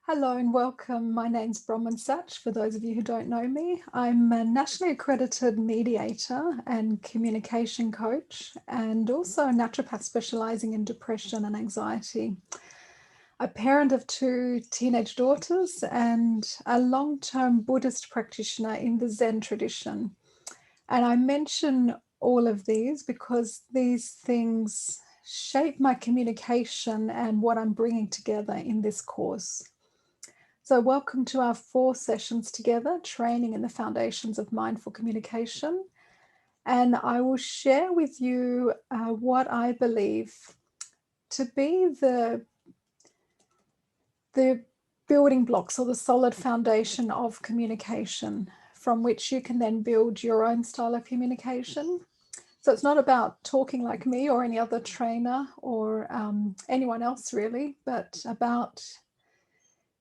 Hello and welcome. My name's Bronwyn Satch, for those of you who don't know me. I'm a nationally accredited mediator and communication coach, and also a naturopath specialising in depression and anxiety. A parent of two teenage daughters and a long-term Buddhist practitioner in the Zen tradition. And I mention all of these because these things shape my communication and what I'm bringing together in this course. So welcome to our 4 sessions together, training in the foundations of mindful communication. And I will share with you what I believe to be the building blocks or the solid foundation of communication, from which you can then build your own style of communication. So it's not about talking like me or any other trainer or anyone else really, but about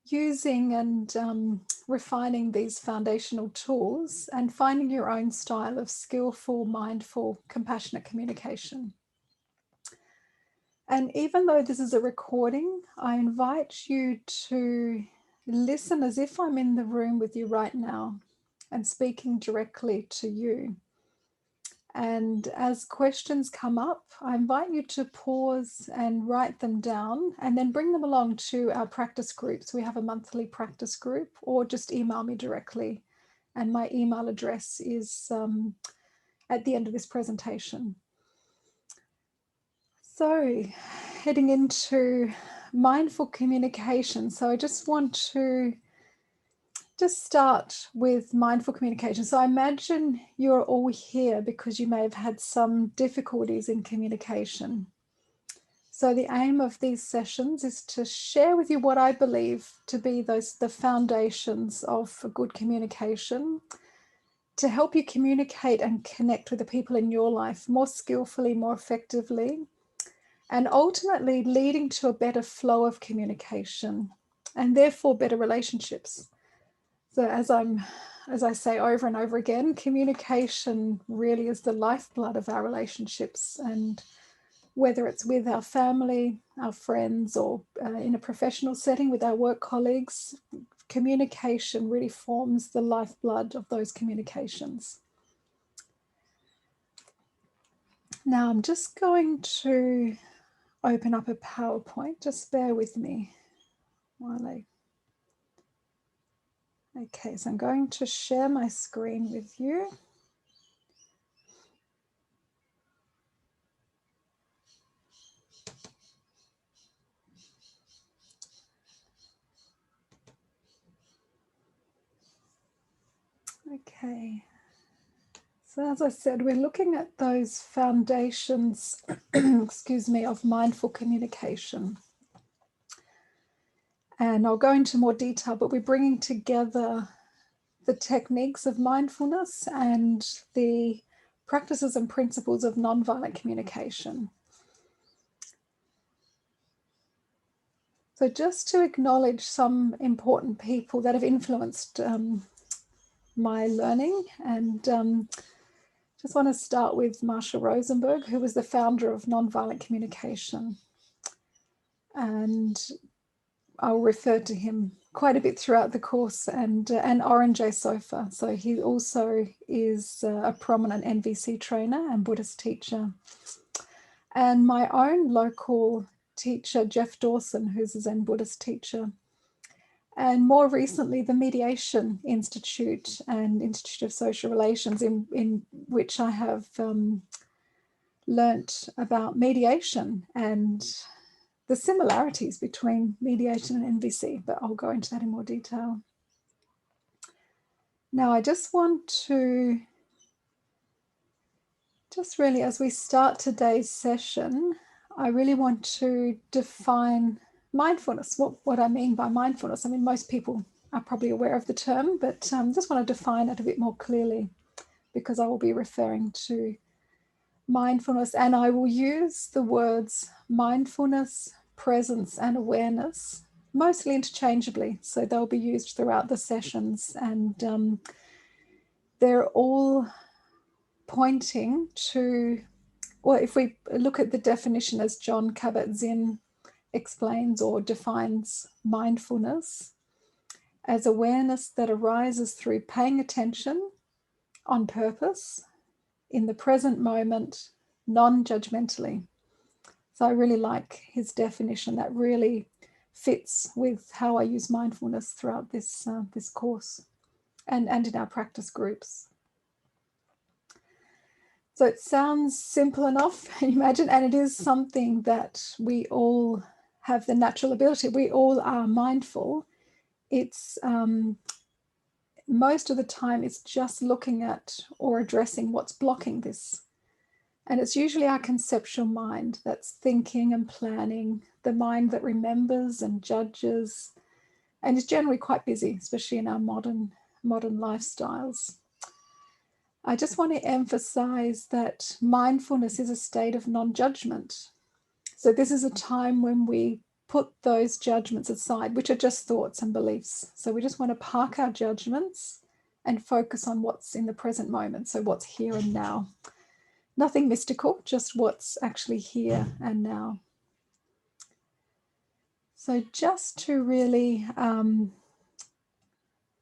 using and refining these foundational tools and finding your own style of skillful, mindful, compassionate communication. And even though this is a recording, I invite you to listen as if I'm in the room with you right now and speaking directly to you. And as questions come up, I invite you to pause and write them down and then bring them along to our practice groups. We have a monthly practice group, or just email me directly. And my email address is at the end of this presentation. So heading into mindful communication. So I just want to start with mindful communication. So I imagine you're all here because you may have had some difficulties in communication. So the aim of these sessions is to share with you what I believe to be the foundations of good communication, to help you communicate and connect with the people in your life more skillfully, more effectively, and ultimately leading to a better flow of communication and therefore better relationships. So as I say over and over again, communication really is the lifeblood of our relationships. And whether it's with our family, our friends, or in a professional setting with our work colleagues, communication really forms the lifeblood of those communications. Now I'm just going to open up a PowerPoint. Just bear with me while I... Okay, so I'm going to share my screen with you. Okay, so as I said, we're looking at those foundations, excuse me, of mindful communication. And I'll go into more detail, but we're bringing together the techniques of mindfulness and the practices and principles of nonviolent communication. So just to acknowledge some important people that have influenced my learning, and just want to start with Marshal Rosenberg, who was the founder of Nonviolent Communication. And I'll refer to him quite a bit throughout the course, and Oren J. Sofer. So he also is a prominent NVC trainer and Buddhist teacher. And my own local teacher, Jeff Dawson, who's a Zen Buddhist teacher. And more recently, the Mediation Institute and Institute of Social Relations, in which I have learnt about mediation and the similarities between mediation and NVC, but I'll go into that in more detail. Now, I just want to, really, as we start today's session, I really want to define mindfulness, what I mean by mindfulness. I mean, most people are probably aware of the term, but just want to define it a bit more clearly, because I will be referring to mindfulness, and I will use the words mindfulness, presence, and awareness mostly interchangeably. So they'll be used throughout the sessions, and they're all pointing to, well, if we look at the definition as Jon Kabat-Zinn explains or defines mindfulness, as awareness that arises through paying attention on purpose in the present moment, non-judgmentally. So I really like his definition. That really fits with how I use mindfulness throughout this course and in our practice groups. So it sounds simple enough, imagine, and it is something that we all have the natural ability. We all are mindful. It's most of the time it's just looking at or addressing what's blocking this. And it's usually our conceptual mind that's thinking and planning, the mind that remembers and judges, and is generally quite busy, especially in our modern lifestyles. I just want to emphasize that mindfulness is a state of non-judgment. So this is a time when we put those judgments aside, which are just thoughts and beliefs. So we just want to park our judgments and focus on what's in the present moment. So what's here and now. Nothing mystical, just what's actually here and now. So just to really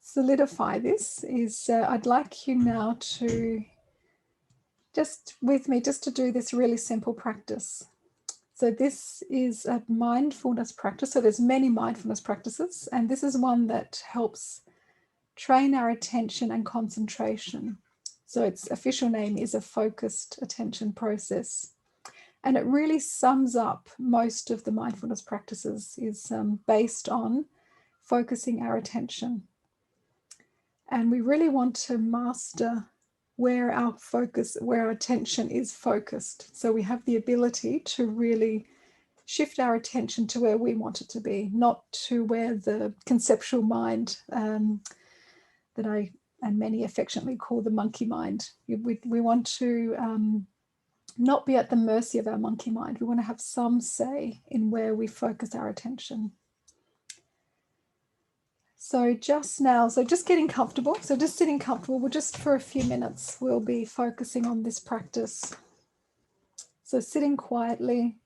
solidify this is I'd like you now to just to do this really simple practice. So this is a mindfulness practice. So there's many mindfulness practices, and this is one that helps train our attention and concentration. So its official name is a focused attention process. And it really sums up most of the mindfulness practices, is based on focusing our attention. And we really want to master where our attention is focused. So we have the ability to really shift our attention to where we want it to be, not to where the conceptual mind that I and many affectionately call the monkey mind. We want to not be at the mercy of our monkey mind. We want to have some say in where we focus our attention. So just getting comfortable. So just sitting comfortable. We'll just for a few minutes, we'll be focusing on this practice. So sitting quietly,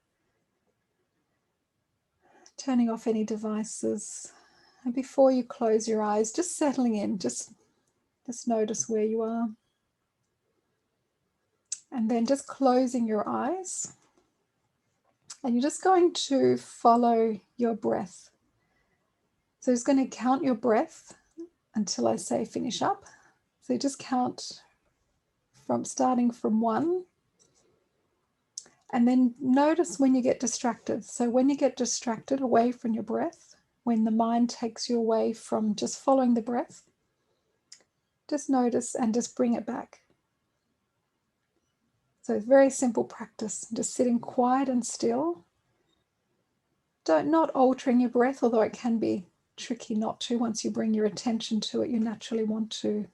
turning off any devices. And before you close your eyes, just settling in, just notice where you are. And then just closing your eyes. And you're just going to follow your breath. So just going to count your breath until I say finish up. So you just count from starting from 1. And then notice when you get distracted. So when you get distracted away from your breath, when the mind takes you away from just following the breath, just notice and just bring it back. So it's very simple practice, just sitting quiet and still. Not altering your breath, although it can be tricky not to. Once you bring your attention to it, you naturally want to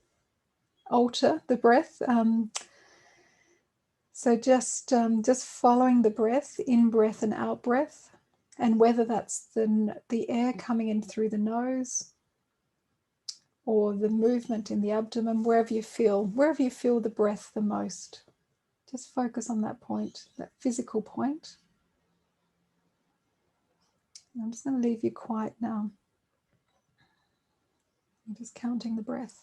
alter the breath. So just following the breath, in breath and out breath, and whether that's the air coming in through the nose or the movement in the abdomen, wherever you feel the breath the most. Just focus on that point, that physical point. I'm just going to leave you quiet now. I'm just counting the breath.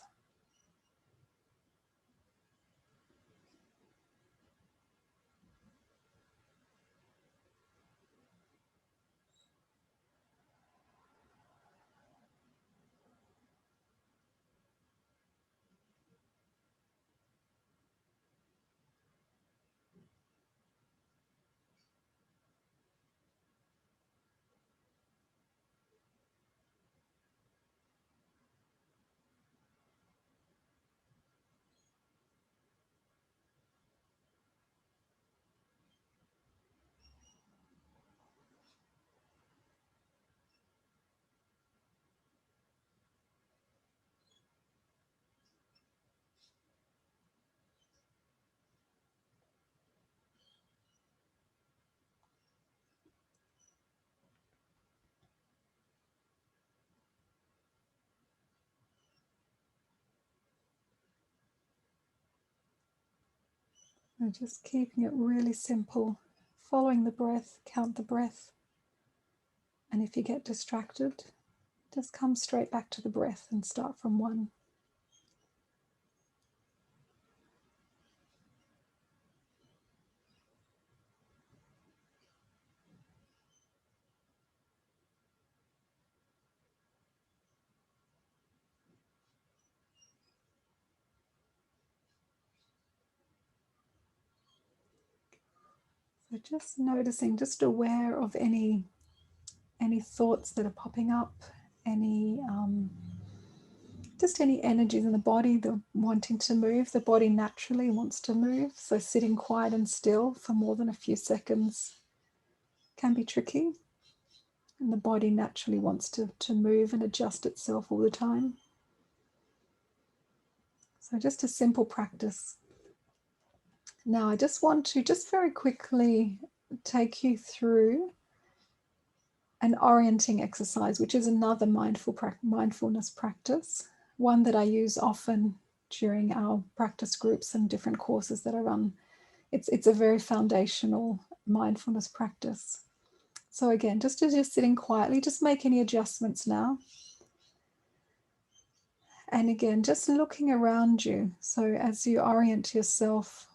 And just keeping it really simple, following the breath, count the breath. And if you get distracted, Just come straight back to the breath and start from 1. So just noticing, just aware of any thoughts that are popping up, just any energies in the body, the wanting to move. The body naturally wants to move, so sitting quiet and still for more than a few seconds can be tricky. And the body naturally wants to move and adjust itself all the time. So just a simple practice. Now I just want to very quickly take you through an orienting exercise, which is another mindfulness practice, one that I use often during our practice groups and different courses that I run. It's a very foundational mindfulness practice. So again, just as you're sitting quietly, just make any adjustments now. And again, just looking around you. So as you orient yourself,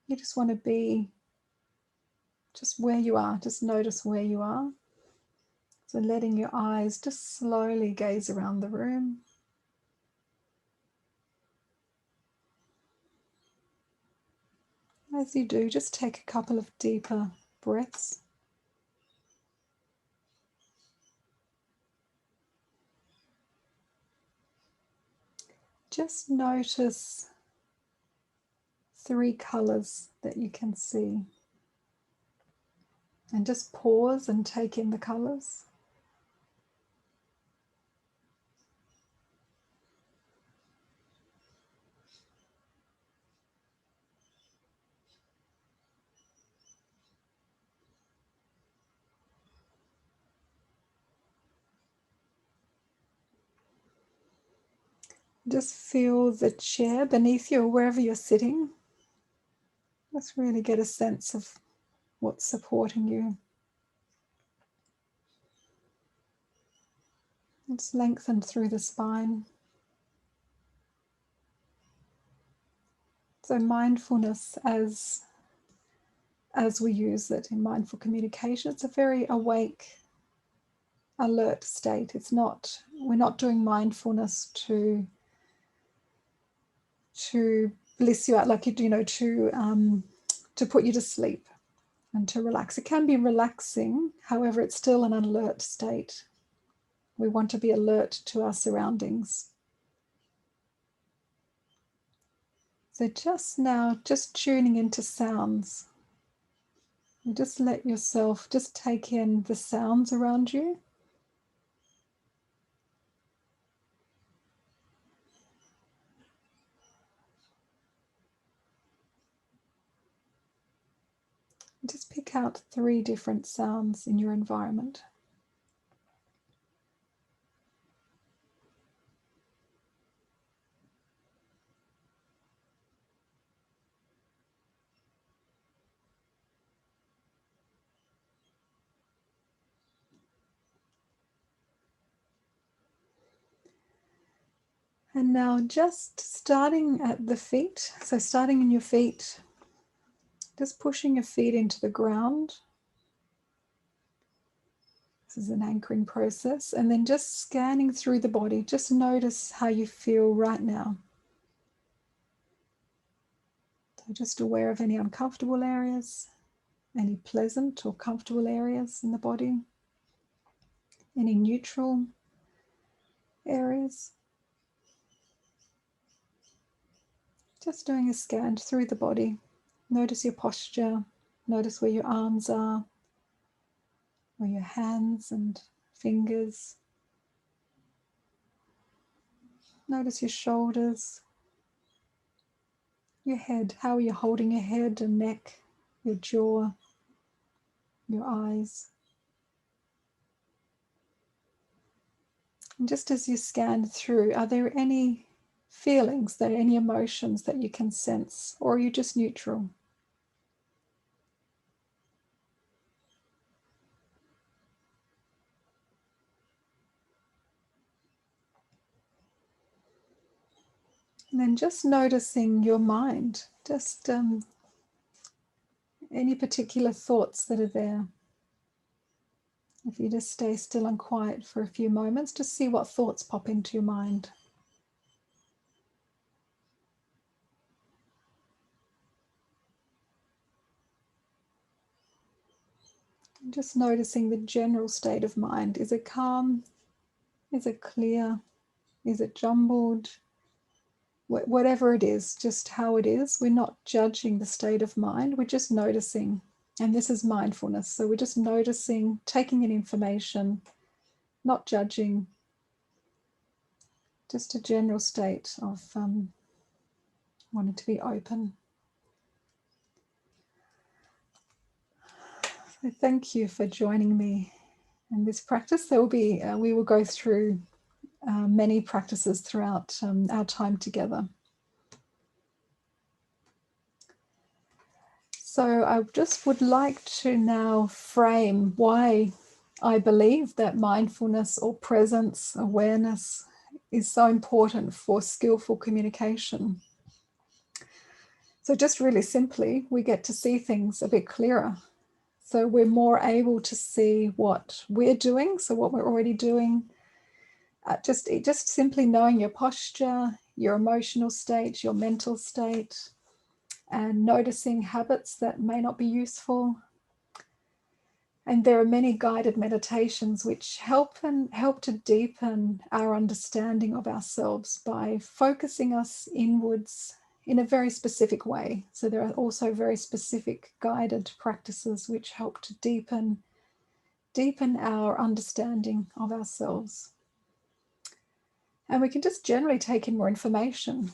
you just want to be just where you are. Just notice where you are. So letting your eyes just slowly gaze around the room. As you do, just take a couple of deeper breaths. Just notice 3 colors that you can see. And just pause and take in the colors. Just feel the chair beneath you or wherever you're sitting. Just really get a sense of what's supporting you. It's lengthened through the spine. So mindfulness, as we use it in mindful communication, it's a very awake, alert state. We're not doing mindfulness to bliss you out, like to put you to sleep and to relax. It can be relaxing, however, it's still an alert state. We want to be alert to our surroundings. So just now, just tuning into sounds. You just let yourself just take in the sounds around you. Just pick out 3 different sounds in your environment. And now just starting at the feet, so starting in your feet, just pushing your feet into the ground. This is an anchoring process. And then just scanning through the body, just notice how you feel right now. So just aware of any uncomfortable areas, any pleasant or comfortable areas in the body, any neutral areas. Just doing a scan through the body. Notice your posture, notice where your arms are, where your hands and fingers. Notice your shoulders, your head, how are you holding your head and neck, your jaw, your eyes. And just as you scan through, are there any feelings, any emotions that you can sense, or are you just neutral? And then just noticing your mind, just any particular thoughts that are there. If you just stay still and quiet for a few moments, just see what thoughts pop into your mind. Just noticing the general state of mind. Is it calm? Is it clear? Is it jumbled? Whatever it is, just how it is. We're not judging the state of mind. We're just noticing. And this is mindfulness. So we're just noticing, taking in information, not judging. Just a general state of wanting to be open. So thank you for joining me in this practice. There will be, we will go through many practices throughout our time together. So I just would like to now frame why I believe that mindfulness or presence, awareness is so important for skillful communication. So just really simply, we get to see things a bit clearer. So we're more able to see what we're doing, so what we're already doing. Just simply knowing your posture, your emotional state, your mental state, and noticing habits that may not be useful. And there are many guided meditations which help to deepen our understanding of ourselves by focusing us inwards in a very specific way. So there are also very specific guided practices which help to deepen our understanding of ourselves. And we can just generally take in more information.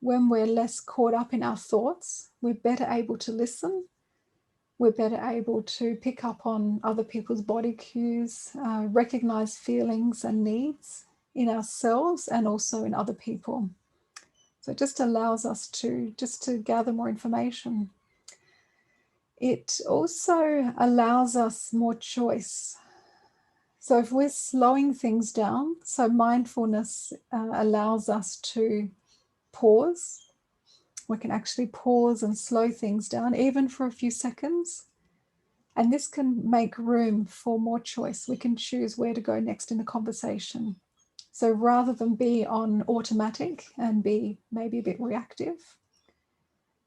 When we're less caught up in our thoughts, we're better able to listen. We're better able to pick up on other people's body cues, recognize feelings and needs in ourselves and also in other people. So it just allows us to gather more information. It also allows us more choice. So if we're slowing things down, so mindfulness allows us to pause. We can actually pause and slow things down, even for a few seconds. And this can make room for more choice. We can choose where to go next in the conversation. So rather than be on automatic and be maybe a bit reactive,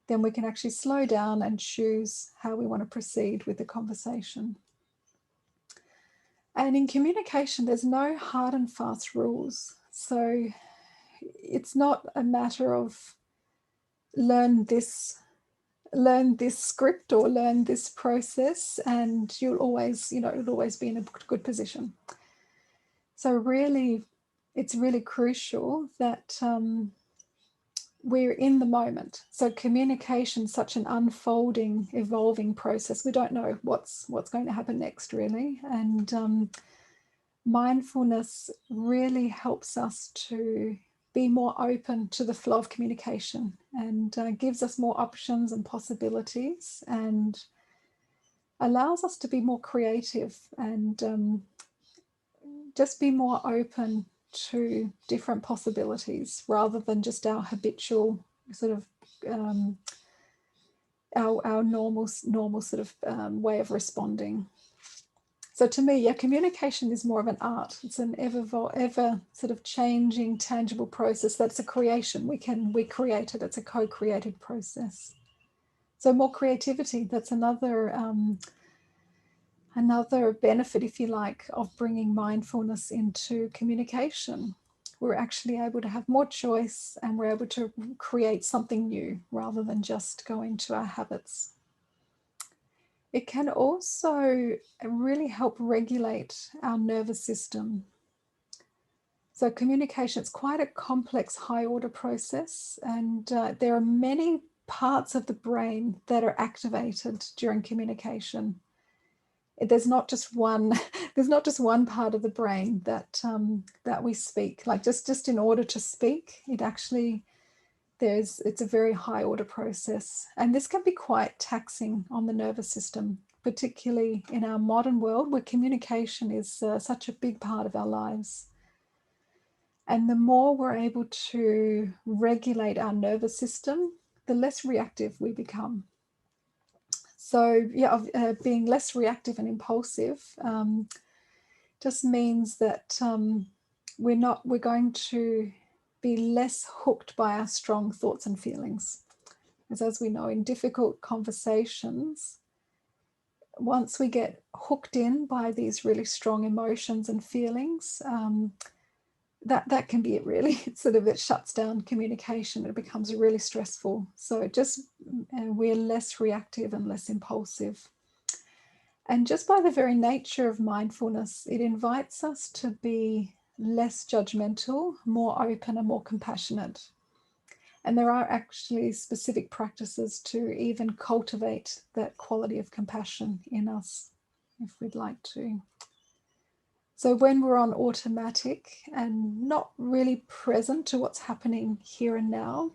then we can actually slow down and choose how we want to proceed with the conversation. And in communication, there's no hard and fast rules. So it's not a matter of learn this script or learn this process and you'll always be in a good position. So really, it's really crucial that we're in the moment. So communication is such an unfolding, evolving process. We don't know what's going to happen next, really. And mindfulness really helps us to be more open to the flow of communication and gives us more options and possibilities and allows us to be more creative and just be more open to different possibilities rather than just our habitual sort of our normal sort of way of responding. So to me, yeah, communication is more of an art. It's an ever sort of changing, tangible process. That's a creation. We create it. It's a co-created process. So more creativity. That's another benefit, if you like, of bringing mindfulness into communication. We're actually able to have more choice and we're able to create something new rather than just go into our habits. It can also really help regulate our nervous system. So communication is quite a complex, high-order process, and there are many parts of the brain that are activated during communication. There's not just one part of the brain that we speak. Like just in order to speak, it's a very high order process, and this can be quite taxing on the nervous system, particularly in our modern world where communication is such a big part of our lives. And the more we're able to regulate our nervous system, the less reactive we become. So yeah, being less reactive and impulsive just means that we're going to be less hooked by our strong thoughts and feelings. As we know, in difficult conversations, once we get hooked in by these really strong emotions and feelings, that can be it really. It shuts down communication. It becomes really stressful. So we're less reactive and less impulsive. And just by the very nature of mindfulness, it invites us to be less judgmental, more open and more compassionate. And there are actually specific practices to even cultivate that quality of compassion in us, if we'd like to. So when we're on automatic and not really present to what's happening here and now,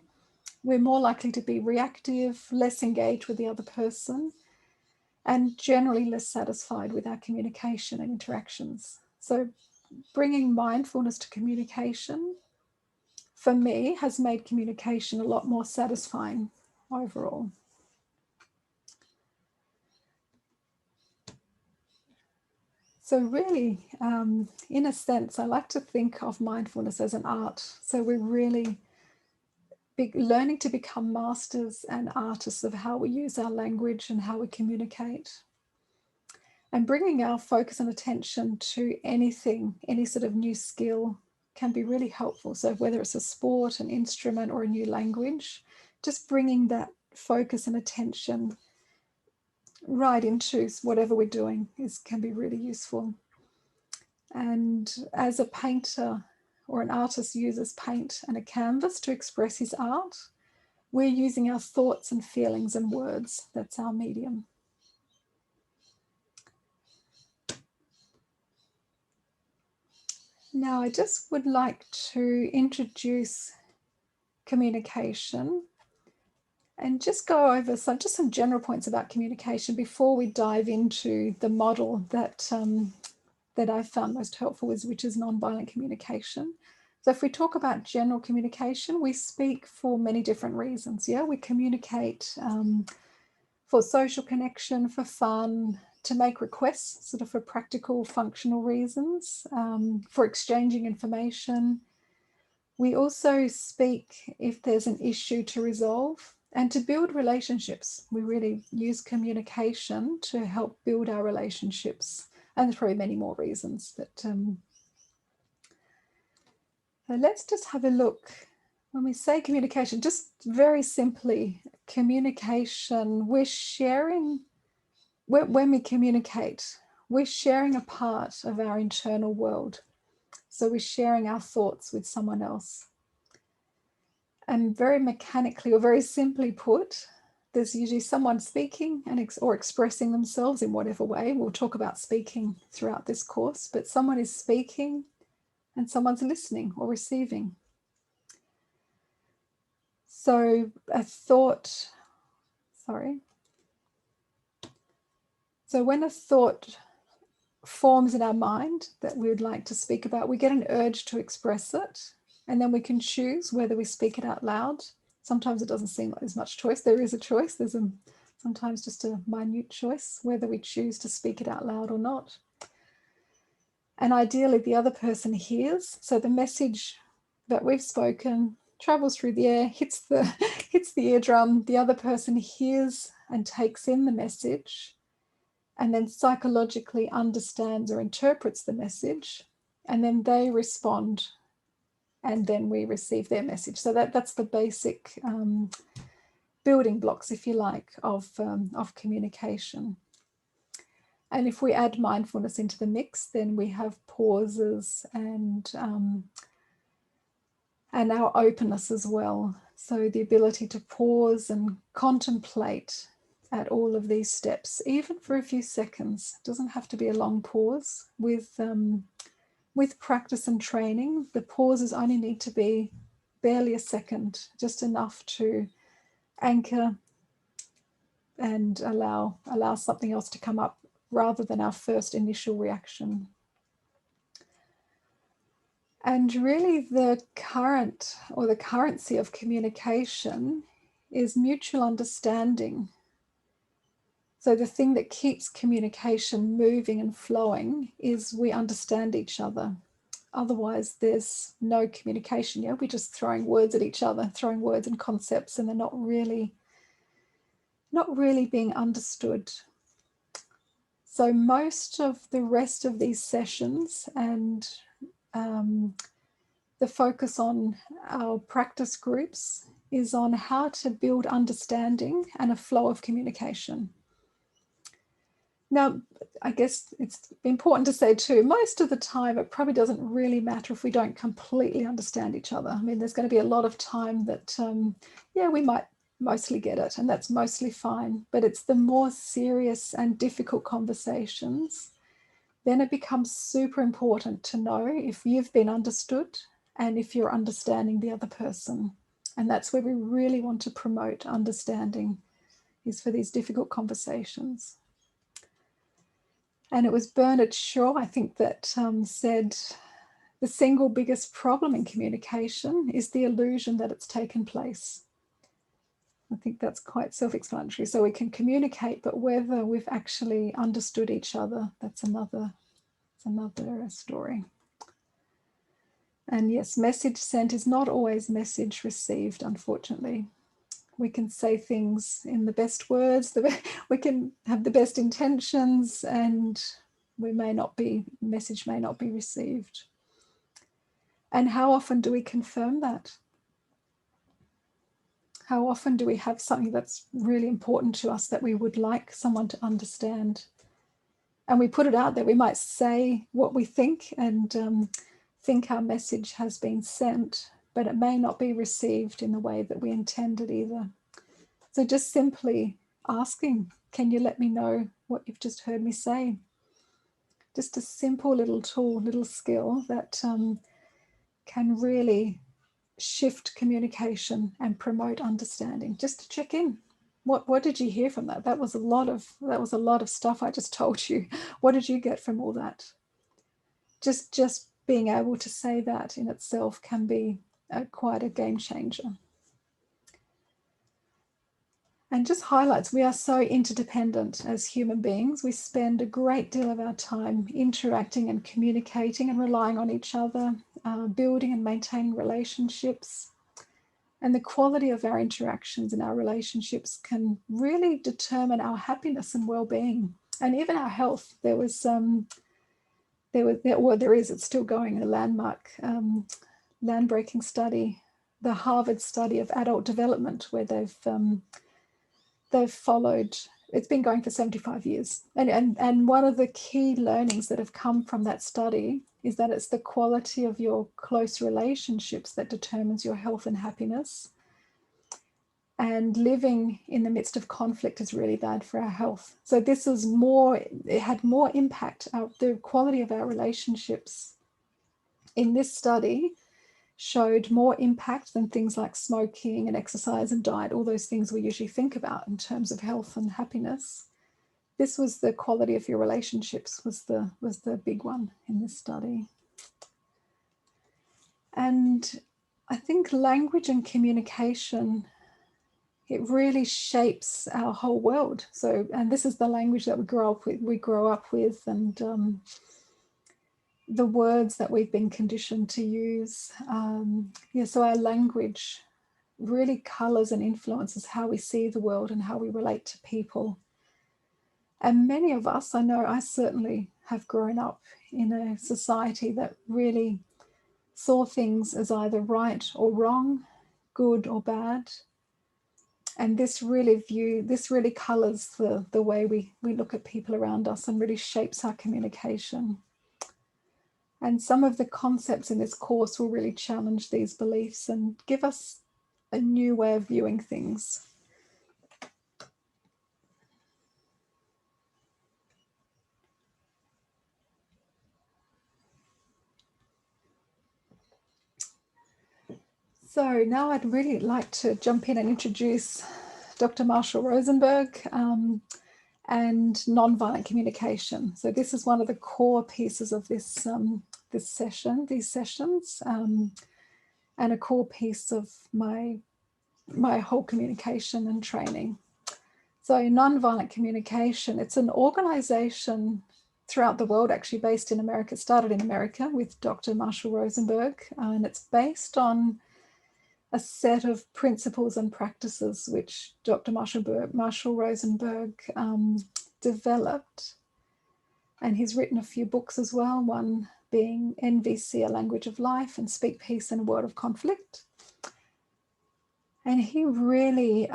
we're more likely to be reactive, less engaged with the other person, and generally less satisfied with our communication and interactions. So bringing mindfulness to communication, for me, has made communication a lot more satisfying overall. So really, in a sense, I like to think of mindfulness as an art. So we're really learning to become masters and artists of how we use our language and how we communicate. And bringing our focus and attention to anything, any sort of new skill, can be really helpful. So whether it's a sport, an instrument, or a new language, just bringing that focus and attention right into whatever we're doing can be really useful. And as a painter or an artist uses paint and a canvas to express his art, we're using our thoughts and feelings and words. That's our medium. Now, I just would like to introduce communication and just go over some general points about communication before we dive into the model that I found most helpful, which is nonviolent communication. So if we talk about general communication, we speak for many different reasons. Yeah, we communicate for social connection, for fun, to make requests, sort of for practical, functional reasons, for exchanging information. We also speak if there's an issue to resolve and to build relationships. We really use communication to help build our relationships. And there's probably many more reasons. But so let's just have a look. When we say communication, just very simply, communication, we're sharing, when we communicate, we're sharing a part of our internal world. So we're sharing our thoughts with someone else. And very mechanically or very simply put, there's usually someone speaking or expressing themselves in whatever way. We'll talk about speaking throughout this course, but someone is speaking and someone's listening or receiving. So So when a thought forms in our mind that we would like to speak about, we get an urge to express it, and then we can choose whether we speak it out loud. Sometimes it doesn't seem like there's much choice. There is a choice. There's sometimes just a minute choice whether we choose to speak it out loud or not. And ideally, the other person hears. So the message that we've spoken travels through the air, hits the eardrum. The other person hears and takes in the message, and then psychologically understands or interprets the message, and then they respond, and then we receive their message. So that's the basic building blocks, if you like, of communication. And if we add mindfulness into the mix, then we have pauses and our openness as well. So the ability to pause and contemplate at all of these steps, even for a few seconds. It doesn't have to be a long pause. With practice and training, the pauses only need to be barely a second, just enough to anchor and allow something else to come up rather than our first initial reaction. And really the current or the currency of communication is mutual understanding. So the thing that keeps communication moving and flowing is we understand each other. Otherwise, there's no communication. Yeah, we're just throwing words at each other, throwing words and concepts, and they're not really being understood. So most of the rest of these sessions and the focus on our practice groups is on how to build understanding and a flow of communication. Now, I guess it's important to say too, most of the time it probably doesn't really matter if we don't completely understand each other. I mean, there's going to be a lot of time that, yeah, we might mostly get it, and that's mostly fine. But it's the more serious and difficult conversations, then it becomes super important to know if you've been understood and if you're understanding the other person. And that's where we really want to promote understanding, is for these difficult conversations. And it was Bernard Shaw, I think, that said, the single biggest problem in communication is the illusion that it's taken place. I think that's quite self-explanatory. So we can communicate, but whether we've actually understood each other, that's another story. And yes, message sent is not always message received, unfortunately. We can say things in the best words, we can have the best intentions, and message may not be received. And how often do we confirm that? How often do we have something that's really important to us that we would like someone to understand? And we put it out there. We might say what we think and think our message has been sent, but it may not be received in the way that we intended either. So just simply asking, can you let me know what you've just heard me say? Just a simple little tool, little skill that can really shift communication and promote understanding. Just to check in. What did you hear from that? That was a lot of stuff I just told you. What did you get from all that? Just being able to say that in itself can be quite a game changer. And just highlights, we are so interdependent as human beings. We spend a great deal of our time interacting and communicating and relying on each other, building and maintaining relationships. And the quality of our interactions and our relationships can really determine our happiness and well-being, and even our health. It's still going, a landmark land-breaking study, the Harvard study of adult development, where they've followed, it's been going for 75 years. And one of the key learnings that have come from that study is that it's the quality of your close relationships that determines your health and happiness. And living in the midst of conflict is really bad for our health. So it had more impact, the quality of our relationships in this study showed more impact than things like smoking and exercise and diet, all those things we usually think about in terms of health and happiness. This was the quality of your relationships was the big one in this study. And I think language and communication, it really shapes our whole world. So, and this is the language that we grow up with, and the words that we've been conditioned to use. So our language really colors and influences how we see the world and how we relate to people. And many of us, I know I certainly have grown up in a society that really saw things as either right or wrong, good or bad. And this really colors the way we look at people around us and really shapes our communication. And some of the concepts in this course will really challenge these beliefs and give us a new way of viewing things. So now I'd really like to jump in and introduce Dr. Marshal Rosenberg and nonviolent communication. So this is one of the core pieces of this these sessions, and a core piece of my whole communication and training. So Nonviolent Communication, it's an organization throughout the world, actually based in America. It started in America with Dr. Marshal Rosenberg, and it's based on a set of principles and practices which Dr. Marshal Rosenberg developed. And he's written a few books as well, one being NVC, A Language of Life, and Speak Peace in a World of Conflict. And he really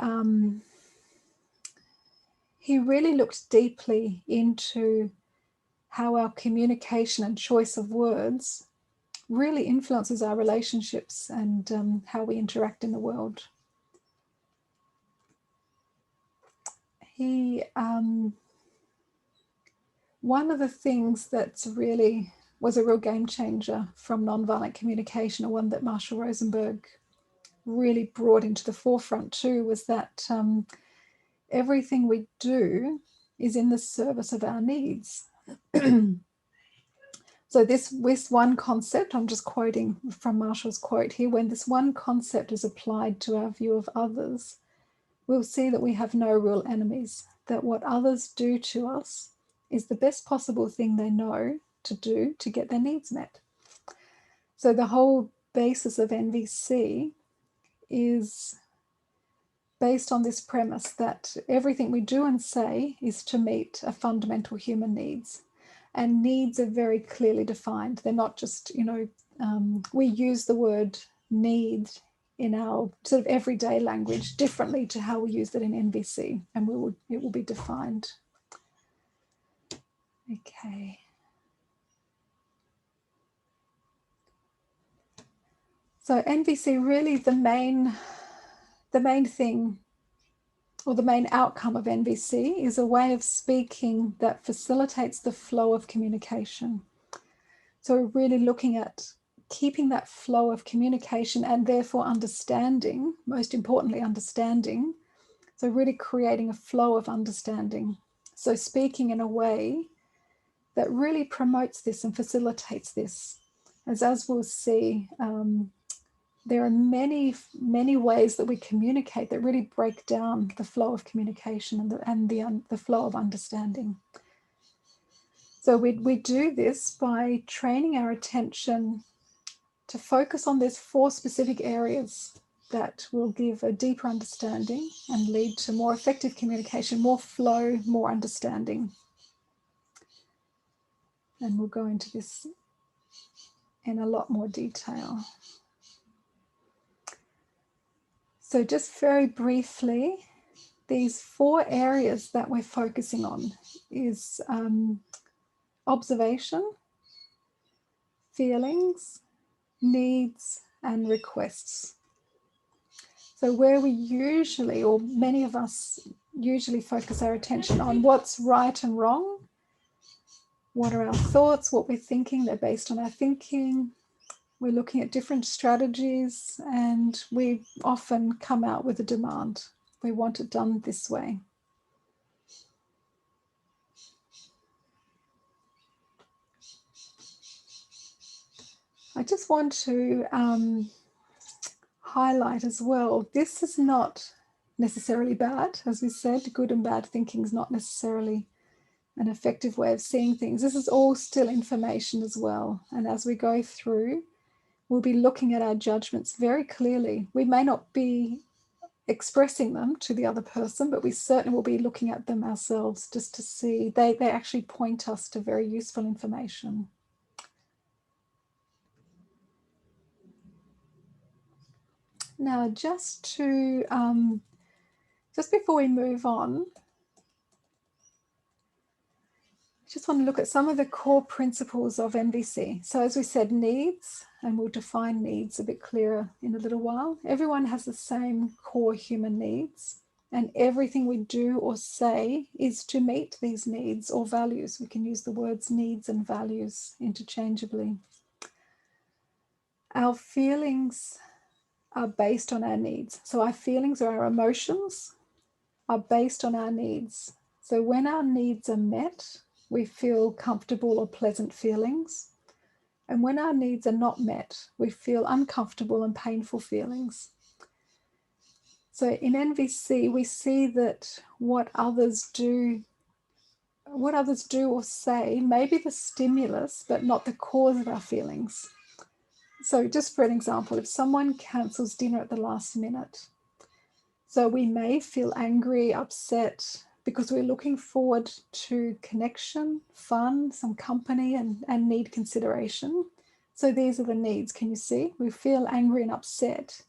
looked deeply into how our communication and choice of words really influences our relationships and how we interact in the world. One of the things that's really was a real game changer from nonviolent communication, or one that Marshal Rosenberg really brought into the forefront too, was that everything we do is in the service of our needs. So this one concept, I'm just quoting from Marshal's quote here, when this one concept is applied to our view of others, we'll see that we have no real enemies, that what others do to us is the best possible thing they know to do to get their needs met. So the whole basis of NVC is based on this premise that everything we do and say is to meet a fundamental human needs. And needs are very clearly defined. They're not just, we use the word need in our sort of everyday language differently to how we use it in NVC, and it will be defined. Okay. So NVC, really the main thing, or the main outcome of NVC, is a way of speaking that facilitates the flow of communication. So we're really looking at keeping that flow of communication and therefore understanding, most importantly understanding, so really creating a flow of understanding. So speaking in a way that really promotes this and facilitates this. As we'll see, there are many, many ways that we communicate that really break down the flow of communication and the flow of understanding. So we do this by training our attention to focus on these 4 specific areas that will give a deeper understanding and lead to more effective communication, more flow, more understanding. And we'll go into this in a lot more detail. So just very briefly, these 4 areas that we're focusing on is observation, feelings, needs, and requests. So where we usually, or many of us usually, focus our attention on what's right and wrong, what are our thoughts, what we're thinking, they're based on our thinking. We're looking at different strategies, and we often come out with a demand. We want it done this way. I just want to highlight as well, this is not necessarily bad. As we said, good and bad thinking is not necessarily an effective way of seeing things. This is all still information as well. And as we go through, we'll be looking at our judgments very clearly. We may not be expressing them to the other person, but we certainly will be looking at them ourselves just to see. They actually point us to very useful information. Now, just before we move on, I just want to look at some of the core principles of NVC. So as we said, needs, and we'll define needs a bit clearer in a little while. Everyone has the same core human needs, and everything we do or say is to meet these needs or values. We can use the words needs and values interchangeably. Our feelings are based on our needs. So our feelings or our emotions are based on our needs. So when our needs are met, we feel comfortable or pleasant feelings. And when our needs are not met, we feel uncomfortable and painful feelings. So in NVC, we see that what others do or say may be the stimulus, but not the cause of our feelings. So just for an example, if someone cancels dinner at the last minute, so we may feel angry, upset, because we're looking forward to connection, fun, some company, and need consideration. So these are the needs. Can you see? We feel angry and upset.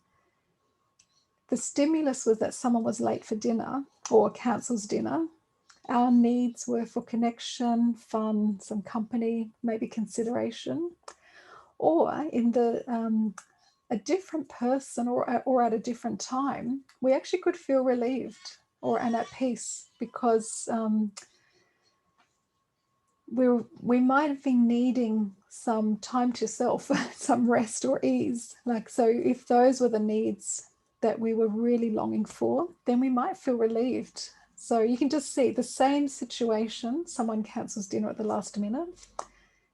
The stimulus was that someone was late for dinner or cancels dinner. Our needs were for connection, fun, some company, maybe consideration. Or in a different person or at a different time, we actually could feel relieved and at peace, because we might have been needing some time to self, some rest or ease. So if those were the needs that we were really longing for, then we might feel relieved. So you can just see the same situation, someone cancels dinner at the last minute,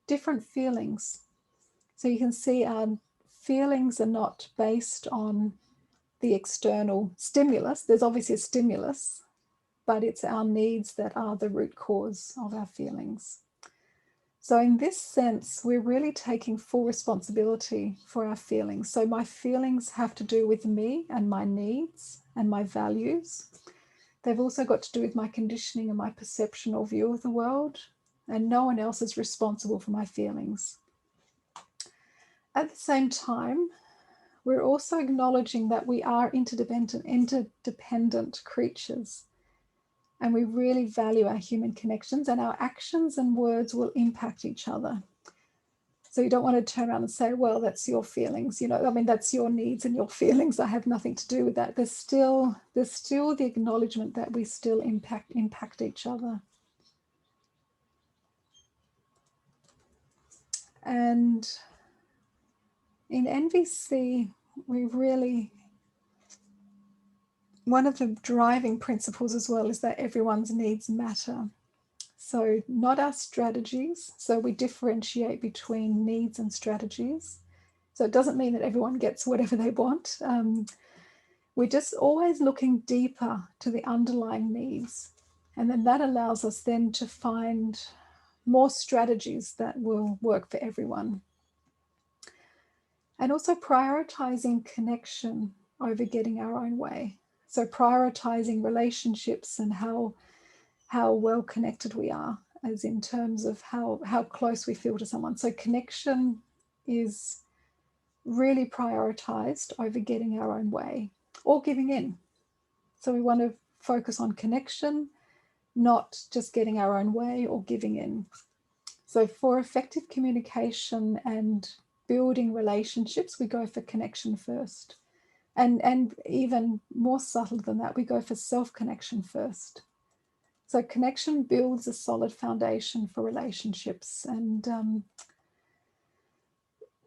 different feelings. So you can see our feelings are not based on the external stimulus. There's obviously a stimulus, but it's our needs that are the root cause of our feelings. So in this sense, we're really taking full responsibility for our feelings. So my feelings have to do with me and my needs and my values. They've also got to do with my conditioning and my perception or view of the world, and no one else is responsible for my feelings. At the same time, we're also acknowledging that we are interdependent creatures, and we really value our human connections, and our actions and words will impact each other. So you don't want to turn around and say, well, that's your feelings, that's your needs and your feelings. I have nothing to do with that. There's still the acknowledgement that we still impact each other. And in NVC, one of the driving principles as well is that everyone's needs matter. So not our strategies. So we differentiate between needs and strategies. So it doesn't mean that everyone gets whatever they want. We're just always looking deeper to the underlying needs. And then that allows us then to find more strategies that will work for everyone. And also prioritizing connection over getting our own way. So prioritizing relationships and how well connected we are, as in terms of how close we feel to someone. So connection is really prioritized over getting our own way or giving in. So we want to focus on connection, not just getting our own way or giving in. So for effective communication and building relationships, we go for connection first. And even more subtle than that, we go for self-connection first. So connection builds a solid foundation for relationships. And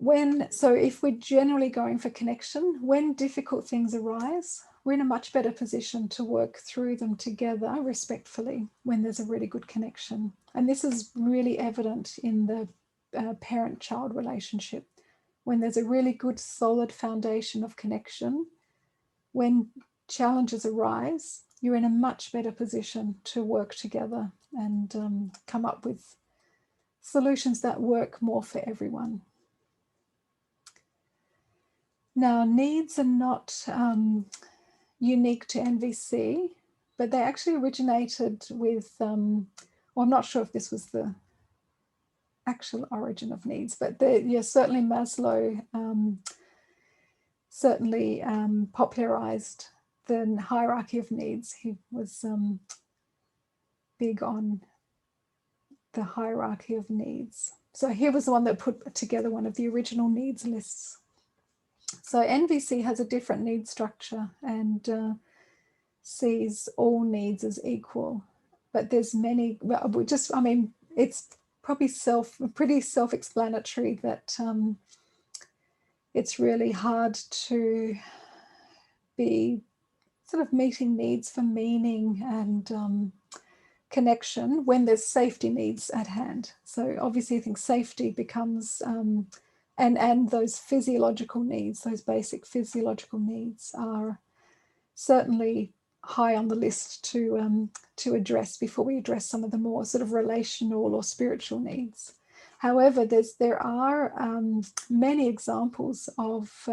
if we're generally going for connection, when difficult things arise, we're in a much better position to work through them together respectfully when there's a really good connection. And this is really evident in the parent-child relationship. When there's a really good, solid foundation of connection, when challenges arise, you're in a much better position to work together and come up with solutions that work more for everyone. Now, needs are not unique to NVC, but they actually originated with, I'm not sure if this was the actual origin of needs, but certainly Maslow popularized the hierarchy of needs. He was big on the hierarchy of needs. So he was the one that put together one of the original needs lists. So NVC has a different need structure and sees all needs as equal. But there's many, it's probably pretty self-explanatory that it's really hard to be sort of meeting needs for meaning and connection when there's safety needs at hand. So obviously I think safety becomes, and those physiological needs, those basic physiological needs are certainly high on the list to address before we address some of the more sort of relational or spiritual needs. However, there are many examples of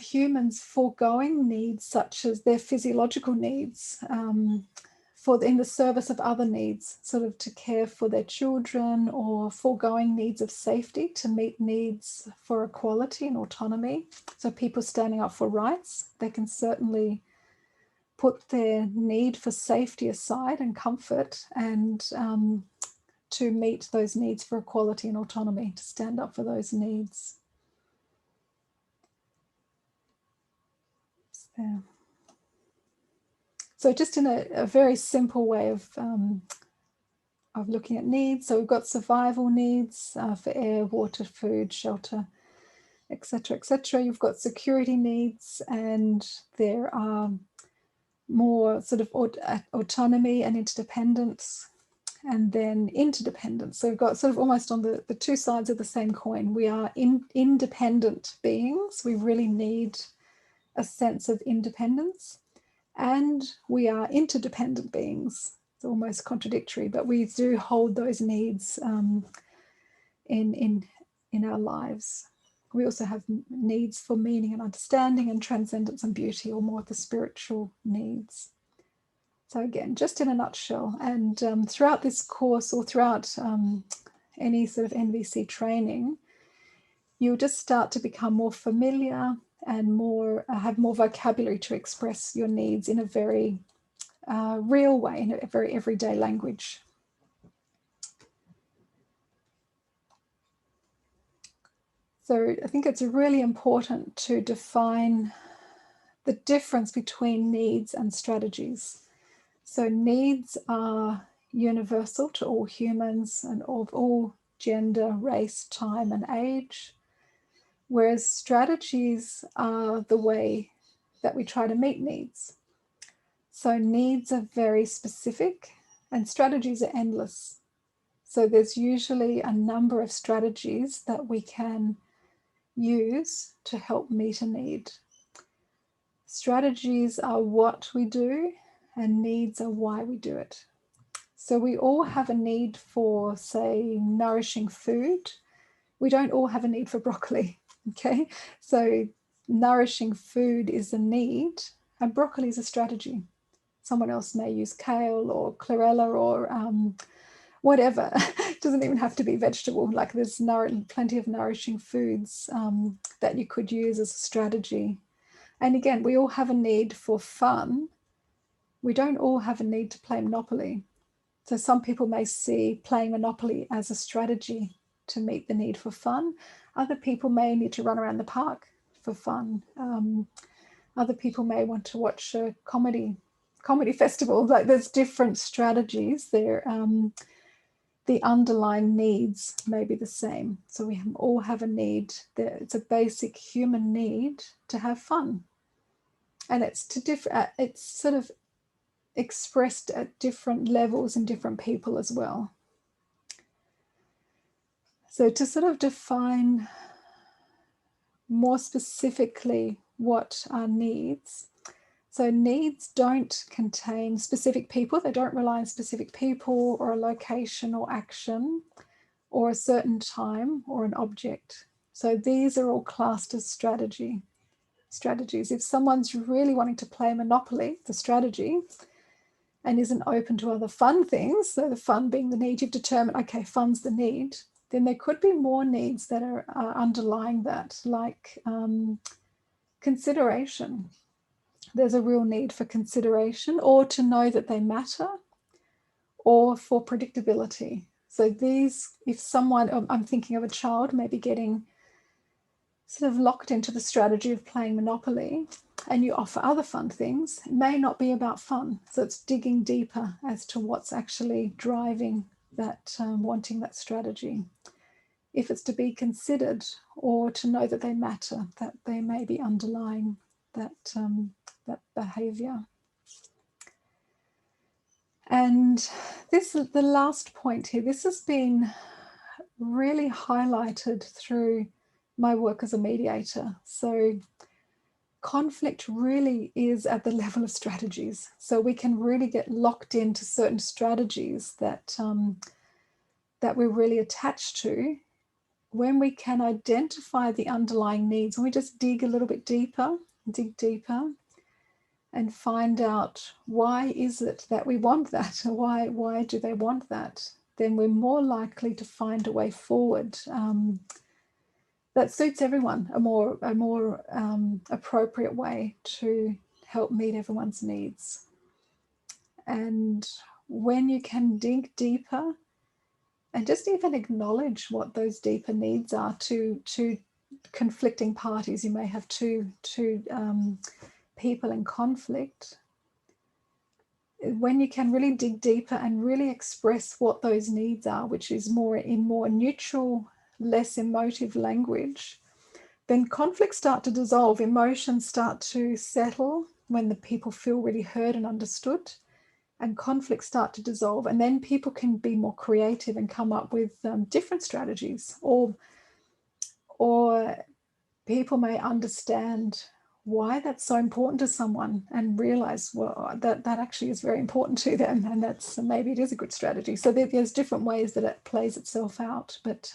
humans foregoing needs such as their physiological needs in the service of other needs, sort of to care for their children, or foregoing needs of safety to meet needs for equality and autonomy. So people standing up for rights, they can certainly put their need for safety aside and comfort, and to meet those needs for equality and autonomy, to stand up for those needs. So just in a very simple way of looking at needs. So we've got survival needs for air, water, food, shelter, etc., etc. You've got security needs, and there are more sort of autonomy and interdependence, and then interdependence. So we've got sort of almost on the two sides of the same coin. We are independent beings. We really need a sense of independence. And we are interdependent beings. It's almost contradictory, but we do hold those needs in our lives. We also have needs for meaning and understanding and transcendence and beauty, or more the spiritual needs. So again, just in a nutshell, and throughout this course, or throughout any sort of NVC training, you'll just start to become more familiar and more have more vocabulary to express your needs in a very real way, in a very everyday language. So I think it's really important to define the difference between needs and strategies. So needs are universal to all humans and of all gender, race, time, and age, whereas strategies are the way that we try to meet needs. So needs are very specific and strategies are endless. So there's usually a number of strategies that we can use to help meet a need. Strategies are what we do, and needs are why we do it. So we all have a need for, say, nourishing food. We don't all have a need for broccoli, okay? So nourishing food is a need, and broccoli is a strategy. Someone else may use kale or chlorella or whatever. It doesn't even have to be vegetable. Like there's plenty of nourishing foods that you could use as a strategy. And again, we all have a need for fun. We don't all have a need to play Monopoly. So some people may see playing Monopoly as a strategy to meet the need for fun. Other people may need to run around the park for fun. Other people may want to watch a comedy festival. Like there's different strategies there. The underlying needs may be the same. So we all have a need. It's a basic human need to have fun. And it's sort of expressed at different levels in different people as well. So to sort of define more specifically what are needs. So needs don't contain specific people. They don't rely on specific people or a location or action or a certain time or an object. So these are all classed as strategies. If someone's really wanting to play Monopoly, the strategy, and isn't open to other fun things, so the fun being the need, you've determined, okay, fun's the need, then there could be more needs that are underlying that, like consideration. There's a real need for consideration, or to know that they matter, or for predictability. So these, if someone, I'm thinking of a child maybe getting sort of locked into the strategy of playing Monopoly, and you offer other fun things, it may not be about fun. So it's digging deeper as to what's actually driving that, wanting that strategy. If it's to be considered or to know that they matter, that they may be underlying that behavior. And this is the last point here. This has been really highlighted through my work as a mediator. So conflict really is at the level of strategies. So we can really get locked into certain strategies that that we're really attached to when we can identify the underlying needs. And we just dig a little bit deeper, dig deeper, and find out why is it that we want that? Why do they want that? Then we're more likely to find a way forward that suits everyone, a more appropriate way to help meet everyone's needs. And when you can dig deeper and just even acknowledge what those deeper needs are to conflicting parties, you may have two people in conflict. When you can really dig deeper and really express what those needs are, which is more neutral, less emotive language, then conflicts start to dissolve, emotions start to settle when the people feel really heard and understood, and conflicts start to dissolve. And then people can be more creative and come up with different strategies, or people may understand why that's so important to someone and realize, well, that actually is very important to them, and that's maybe it is a good strategy. So there's different ways that it plays itself out, but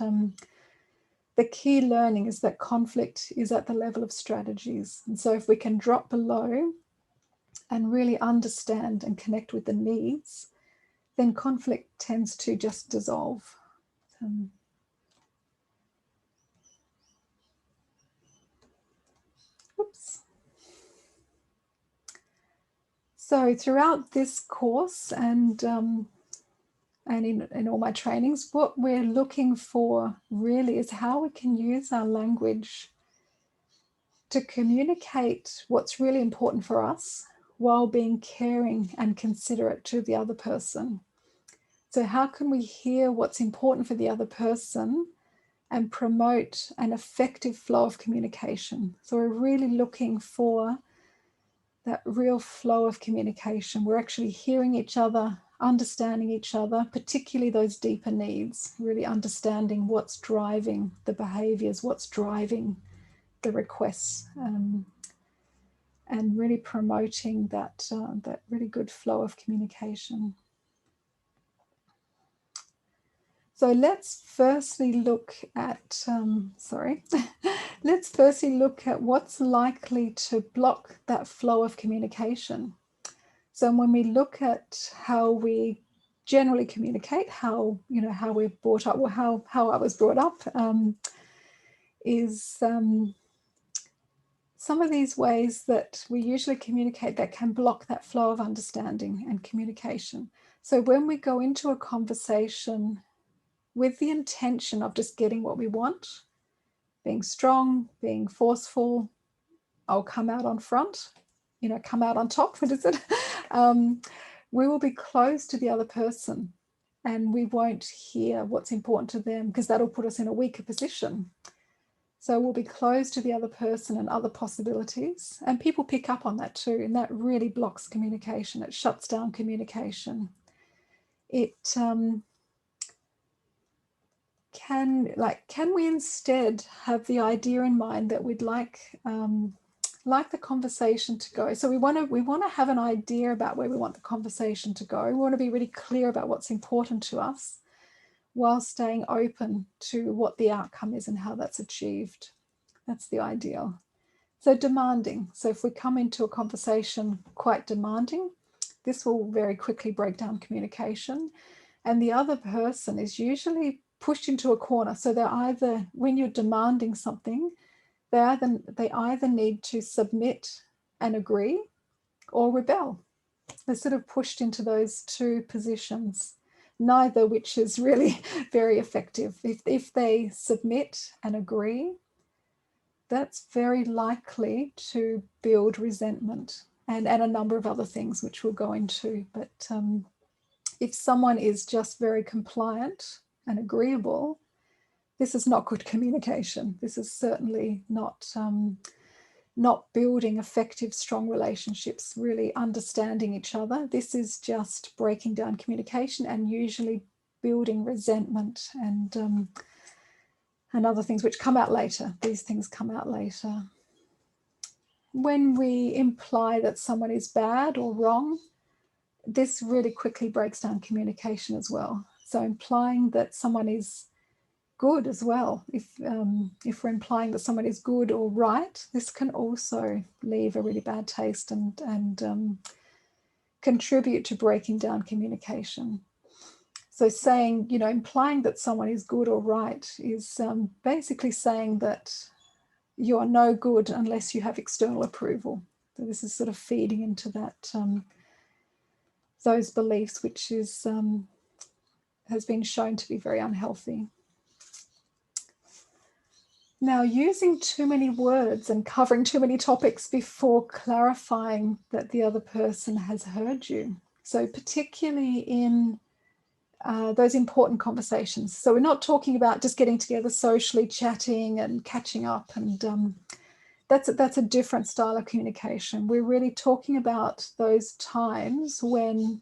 the key learning is that conflict is at the level of strategies. And so if we can drop below and really understand and connect with the needs, then conflict tends to just dissolve. Oops. So throughout this course and in all my trainings, what we're looking for really is how we can use our language to communicate what's really important for us while being caring and considerate to the other person. So how can we hear what's important for the other person and promote an effective flow of communication? So we're really looking for that real flow of communication. We're actually hearing each other, understanding each other, particularly those deeper needs, really understanding what's driving the behaviors, what's driving the requests, and really promoting that really good flow of communication. So let's firstly look at, let's firstly look at what's likely to block that flow of communication. So when we look at how we generally communicate, how we're brought up, or how I was brought up, is some of these ways that we usually communicate that can block that flow of understanding and communication. So when we go into a conversation with the intention of just getting what we want, being strong, being forceful, I'll come out on front, come out on top, what is it? We will be close to the other person and we won't hear what's important to them, because that'll put us in a weaker position. So we'll be close to the other person and other possibilities, and people pick up on that too, and that really blocks communication. It shuts down communication. It can we instead have the idea in mind that we'd like the conversation to go? So we want to have an idea about where we want the conversation to go. We want to be really clear about what's important to us, while staying open to what the outcome is and how that's achieved. That's the ideal. So demanding. So if we come into a conversation quite demanding, this will very quickly break down communication. And the other person is usually pushed into a corner. So they're either, when you're demanding something, they either need to submit and agree or rebel. They're sort of pushed into those two positions, neither which is really very effective. If they submit and agree, that's very likely to build resentment and a number of other things which we'll go into. But if someone is just very compliant and agreeable, this is not good communication. This is certainly not not building effective, strong relationships, really understanding each other. This is just breaking down communication and usually building resentment and other things which come out later. These things come out later. When we imply that someone is bad or wrong, this really quickly breaks down communication as well. So implying that someone is good as well, if we're implying that someone is good or right, this can also leave a really bad taste and contribute to breaking down communication. So saying, you know, implying that someone is good or right is basically saying that you are no good unless you have external approval. So this is sort of feeding into that those beliefs, which is has been shown to be very unhealthy. Now, using too many words and covering too many topics before clarifying that the other person has heard you. So particularly in those important conversations. So we're not talking about just getting together socially, chatting and catching up, and that's a different style of communication. We're really talking about those times when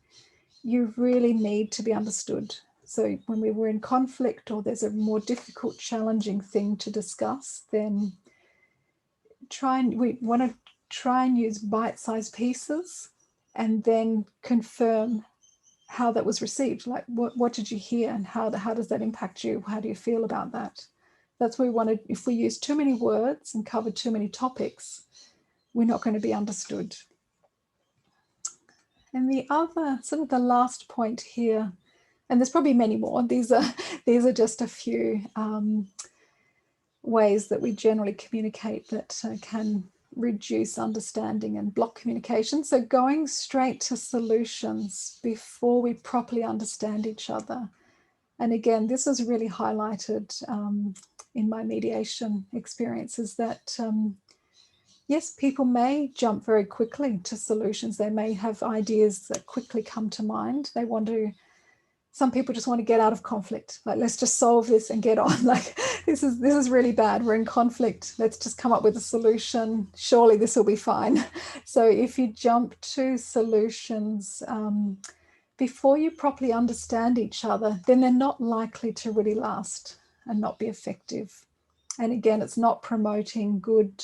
you really need to be understood. So when we were in conflict or there's a more difficult, challenging thing to discuss, then we want to try and use bite-sized pieces and then confirm how that was received. Like, what did you hear and how does that impact you? How do you feel about that? That's where we want to, if we use too many words and cover too many topics, we're not going to be understood. And the other, sort of the last point here, and there's probably many more, these are just a few ways that we generally communicate that can reduce understanding and block communication. So going straight to solutions before we properly understand each other. And again, this is really highlighted in my mediation experiences that yes, people may jump very quickly to solutions. They may have ideas that quickly come to mind. They want to, some people just want to get out of conflict. Like, let's just solve this and get on. Like, this is really bad. We're in conflict. Let's just come up with a solution. Surely this will be fine. So if you jump to solutions before you properly understand each other, then they're not likely to really last and not be effective. And again, it's not promoting good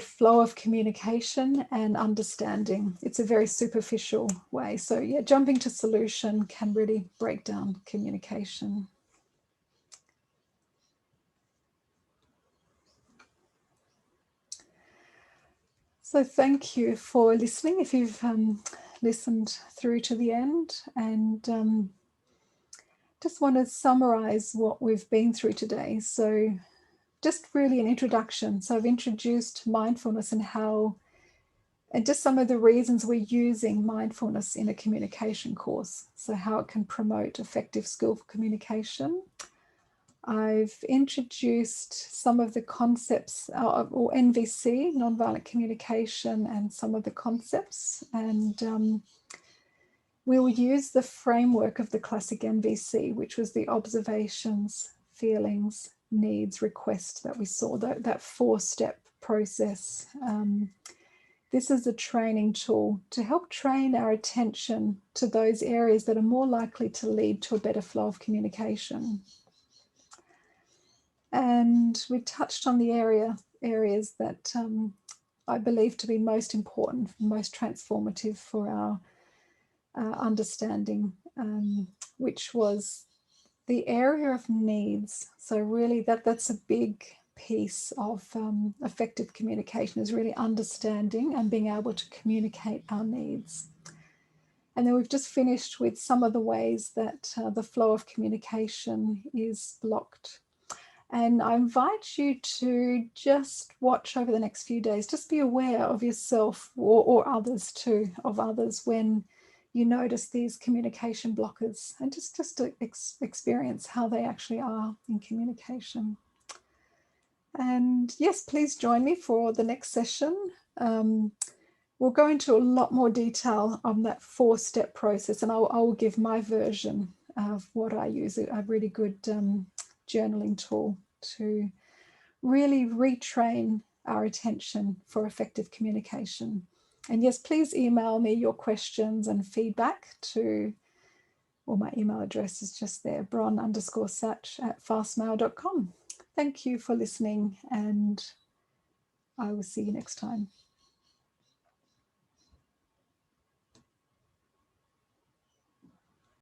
flow of communication and understanding. It's a very superficial way. So yeah, jumping to solution can really break down communication. So thank you for listening, if you've listened through to the end, and just want to summarize what we've been through today. So just really an introduction. So I've introduced mindfulness and just some of the reasons we're using mindfulness in a communication course. So how it can promote effective, skillful communication. I've introduced some of the concepts or NVC, nonviolent communication, and some of the concepts. And we'll use the framework of the classic NVC, which was the observations, feelings, needs, request that we saw, that 4-step process. This is a training tool to help train our attention to those areas that are more likely to lead to a better flow of communication. And we touched on the areas that I believe to be most important, most transformative for our understanding, which was the area of needs. So really that's a big piece of effective communication, is really understanding and being able to communicate our needs. And then we've just finished with some of the ways that the flow of communication is blocked. And I invite you to just watch over the next few days, just be aware of yourself or others too, of others when you notice these communication blockers, and just to experience how they actually are in communication. And yes, please join me for the next session. We'll go into a lot more detail on that 4-step process, and I will give my version of what I use, a really good journaling tool to really retrain our attention for effective communication. And yes, please email me your questions and feedback to, well, my email address is just there, bron_sach@fastmail.com. Thank you for listening, and I will see you next time.